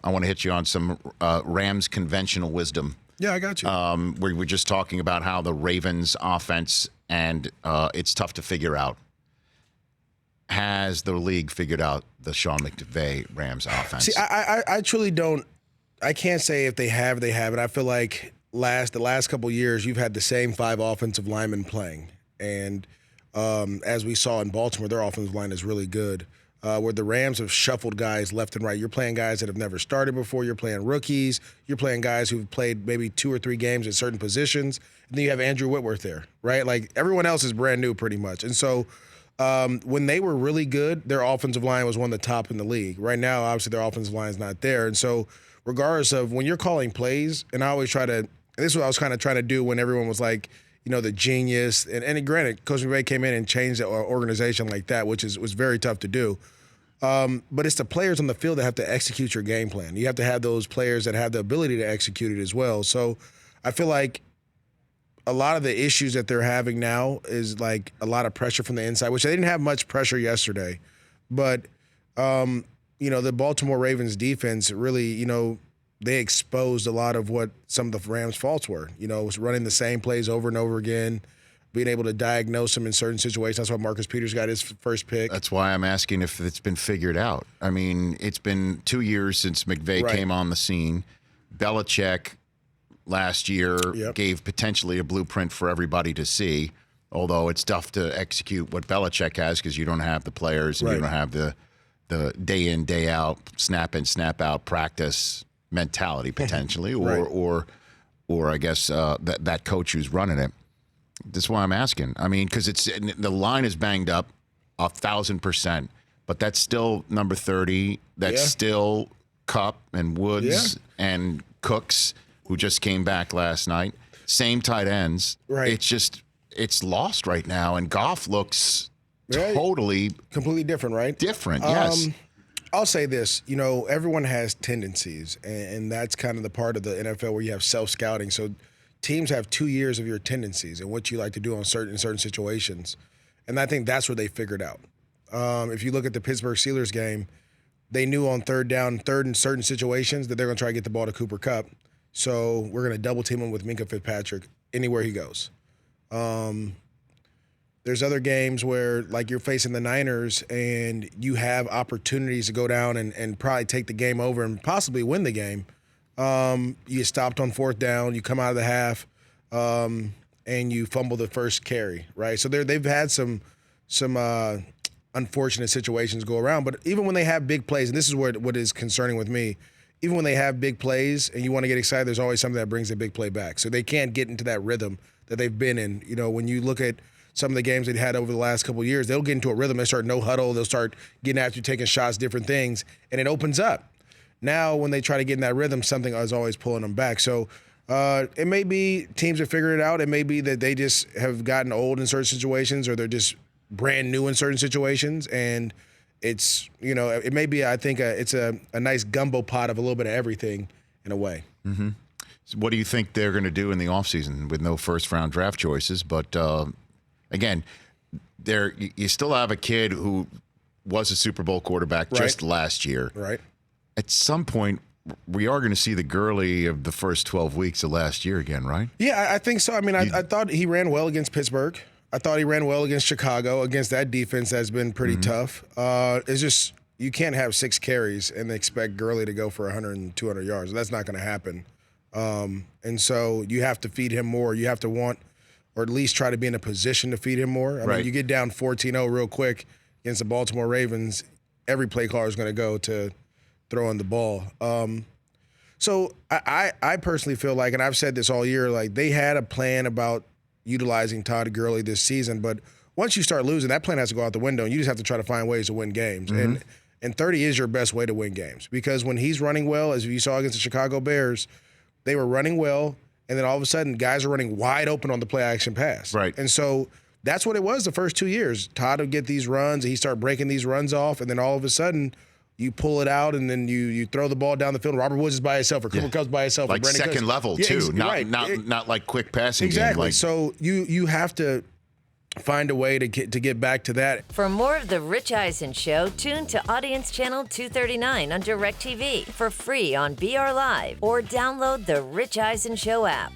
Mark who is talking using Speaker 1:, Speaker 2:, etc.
Speaker 1: I want to hit you on some Rams conventional wisdom.
Speaker 2: Yeah, I got you.
Speaker 1: We were just talking about how the Ravens offense, and it's tough to figure out. Has the league figured out the Sean McVay Rams offense?
Speaker 2: See, I truly don't. I can't say if they have, they haven't. I feel like the last couple of years, you've had the same 5 offensive linemen playing. And as we saw in Baltimore, their offensive line is really good. Where the Rams have shuffled guys left and right. You're playing guys that have never started before. You're playing rookies. You're playing guys who've played maybe 2 or 3 games at certain positions. And then you have Andrew Whitworth there, right? Like everyone else is brand new pretty much. And so when they were really good, their offensive line was one of the top in the league. Right now, obviously, their offensive line is not there. And so regardless of when you're calling plays, and I always try to – this is what I was kind of trying to do when everyone was like, you know, the genius. And granted, Coach McVay came in and changed the organization like that, which was very tough to do. But it's the players on the field that have to execute your game plan. You have to have those players that have the ability to execute it as well. So I feel like a lot of the issues that they're having now is like a lot of pressure from the inside, which they didn't have much pressure yesterday. But, you know, the Baltimore Ravens defense really, you know, they exposed a lot of what some of the Rams' faults were. You know, it was running the same plays over and over again, being able to diagnose them in certain situations. That's why Marcus Peters got his first pick.
Speaker 1: That's why I'm asking if it's been figured out. I mean, it's been 2 years since McVay came on the scene. Belichick last year gave potentially a blueprint for everybody to see, although it's tough to execute what Belichick has because you don't have the players and you don't have the day in, day out, snap in, snap out practice mentality potentially, or I guess that coach who's running it. That's why I'm asking. I mean, because the line is banged up 1,000%, but that's still number 30. That's still Kupp and Woods and Cooks, who just came back last night. Same tight ends.
Speaker 2: Right.
Speaker 1: It's lost right now, and Goff looks completely
Speaker 2: different, right?
Speaker 1: Different, yes.
Speaker 2: I'll say this, you know, everyone has tendencies, and that's kind of the part of the NFL where you have self-scouting. So teams have 2 years of your tendencies and what you like to do in certain situations. And I think that's what they figured out. If you look at the Pittsburgh Steelers game, they knew on third in certain situations that they're going to try to get the ball to Cooper Kupp. So we're going to double team him with Minkah Fitzpatrick anywhere he goes. There's other games where, like, you're facing the Niners and you have opportunities to go down and probably take the game over and possibly win the game. You stopped on 4th down, you come out of the half, and you fumble the first carry, right? So they've had some unfortunate situations go around. But even when they have big plays, and this is what is concerning with me, even when they have big plays and you want to get excited, there's always something that brings a big play back. So they can't get into that rhythm that they've been in. You know, when you look at some of the games they've had over the last couple of years, they'll get into a rhythm. They start no huddle. They'll start getting after you, taking shots, different things, and it opens up. Now, when they try to get in that rhythm, something is always pulling them back. So it may be teams have figured it out. It may be that they just have gotten old in certain situations, or they're just brand new in certain situations. And it's, you know, it may be, I think, it's a nice gumbo pot of a little bit of everything in a way.
Speaker 1: Mm-hmm. So what do you think they're going to do in the offseason with no first-round draft choices? But, again, you still have a kid who was a Super Bowl quarterback just last year.
Speaker 2: Right.
Speaker 1: At some point, we are going to see the Gurley of the first 12 weeks of last year again, right?
Speaker 2: Yeah, I think so. I mean, I thought he ran well against Pittsburgh. I thought he ran well against Chicago, against that defense that's been pretty tough. It's just you can't have 6 carries and expect Gurley to go for 100 and 200 yards. That's not going to happen. And so you have to feed him more. You have to want, or at least try to be in a position to feed him more. I mean, you get down 14-0 real quick against the Baltimore Ravens, every play caller is going to go to throwing the ball. So I personally feel like, and I've said this all year, like they had a plan about utilizing Todd Gurley this season, but once you start losing, that plan has to go out the window, and you just have to try to find ways to win games. And 30 is your best way to win games, because when he's running well, as you saw against the Chicago Bears, they were running well, and then all of a sudden guys are running wide open on the play-action pass.
Speaker 1: Right.
Speaker 2: And so that's what it was the first 2 years. Todd would get these runs, and he started breaking these runs off, and then all of a sudden you pull it out, and then you throw the ball down the field. Robert Woods is by himself, or Cooper Kupp's by himself.
Speaker 1: Like second level, too. Not like quick passing
Speaker 2: exactly.
Speaker 1: game. Like,
Speaker 2: so you have to find a way to get back to that.
Speaker 3: For more of The Rich Eisen Show, tune to Audience Channel 239 on DirecTV for free on BR Live or download The Rich Eisen Show app.